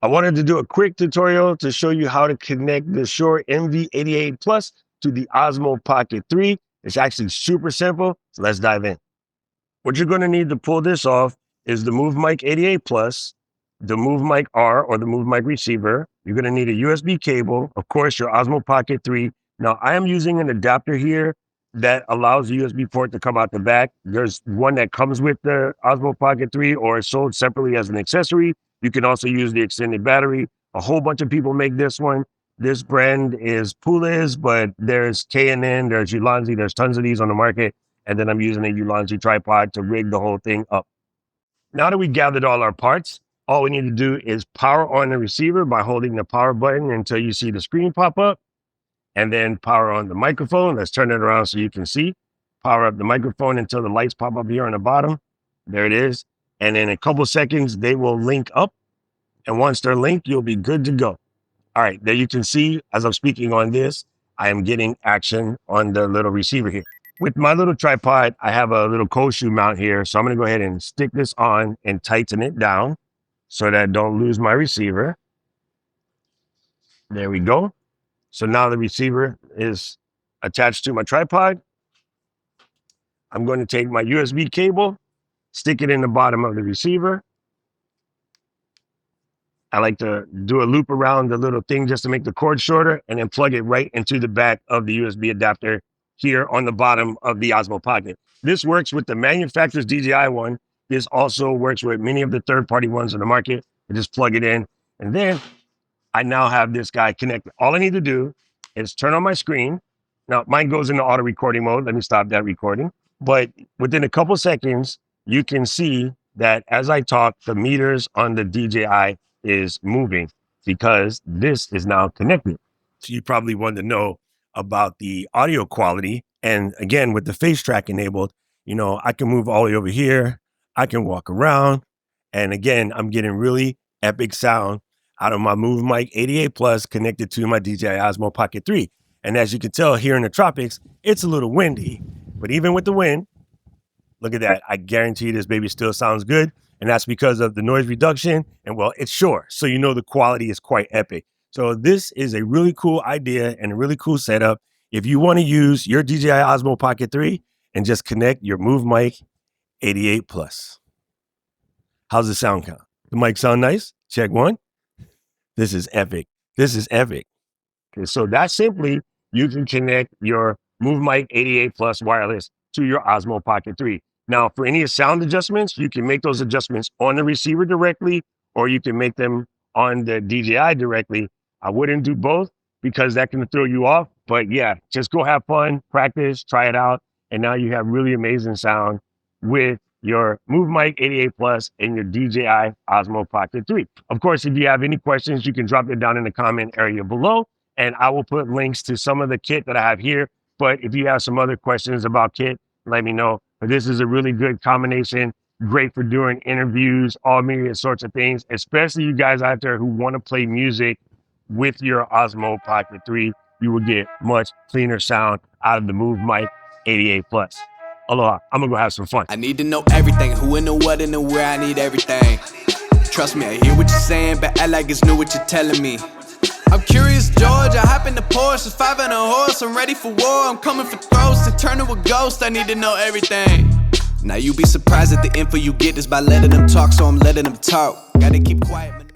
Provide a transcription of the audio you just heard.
I wanted to do a quick tutorial to show you how to connect the Shure MV88 Plus to the Osmo Pocket 3. It's actually super simple, so let's dive in. What you're going to need to pull this off is the MoveMic 88 Plus, the MoveMic R or the MoveMic receiver. You're going to need a USB cable, of course, your Osmo Pocket 3. Now, I am using an adapter here that allows the USB port to come out the back. There's one that comes with the Osmo Pocket 3 or is sold separately as an accessory. You can also use the extended battery. A whole bunch of people make this one. This brand is Pulis, but there's K&N, there's Ulanzi, there's tons of these on the market. And then I'm using a Ulanzi tripod to rig the whole thing up. Now that we gathered all our parts, all we need to do is power on the receiver by holding the power button until you see the screen pop up. And then power on the microphone. Let's turn it around so you can see. Power up the microphone until the lights pop up here on the bottom. There it is. And in a couple seconds, they will link up. And once they're linked, you'll be good to go. All right, there you can see, as I'm speaking on this, I am getting action on the little receiver here. With my little tripod, I have a little cold shoe mount here. So I'm gonna go ahead and stick this on and tighten it down so that I don't lose my receiver. There we go. So now the receiver is attached to my tripod. I'm going to take my USB cable, stick it in the bottom of the receiver. I like to do a loop around the little thing just to make the cord shorter and then plug it right into the back of the USB adapter here on the bottom of the Osmo Pocket. This works with the manufacturer's DJI one. This also works with many of the third-party ones on the market. I just plug it in and then I now have this guy connected. All I need to do is turn on my screen. Now mine goes into auto recording mode. Let me stop that recording. But within a couple seconds, you can see that as I talk, the meters on the DJI is moving because this is now connected. So you probably want to know about the audio quality. And again, with the face track enabled, you know, I can move all the way over here. I can walk around. And again, I'm getting really epic sound out of my MoveMic 88 Plus connected to my DJI Osmo Pocket 3. And as you can tell here in the tropics, it's a little windy. But even with the wind, look at that. I guarantee this baby still sounds good. And that's because of the noise reduction. And well, it's Shure. So you know the quality is quite epic. So this is a really cool idea and a really cool setup. If you want to use your DJI Osmo Pocket 3 and just connect your MoveMic 88 Plus. How's the sound count? The mic sound nice? Check one. This is epic. This is epic. Okay, so that's simply, you can connect your MoveMic 88 Plus wireless to your Osmo Pocket 3. Now, for any sound adjustments, you can make those adjustments on the receiver directly, or you can make them on the DJI directly. I wouldn't do both because that can throw you off. But yeah, just go have fun, practice, try it out. And now you have really amazing sound with your MoveMic 88 Plus and your DJI Osmo Pocket 3. Of course, if you have any questions, you can drop it down in the comment area below, and I will put links to some of the kit that I have here. But if you have some other questions about kit, let me know. But this is a really good combination, great for doing interviews, all myriad sorts of things, especially you guys out there who want to play music with your Osmo Pocket 3. You will get much cleaner sound out of the MoveMic 88 Plus. Aloha, I'm gonna go have some fun. I need to know everything, who and the what and the where, I need everything. Trust me, I hear what you're saying, but act like it's new what you're telling me. I'm curious, George, I hop in the Porsche, it's 5 on a horse, I'm ready for war, I'm coming for throats, to turn to a ghost, I need to know everything. Now you be surprised at the info you get is by letting them talk, so I'm letting them talk. Gotta keep quiet.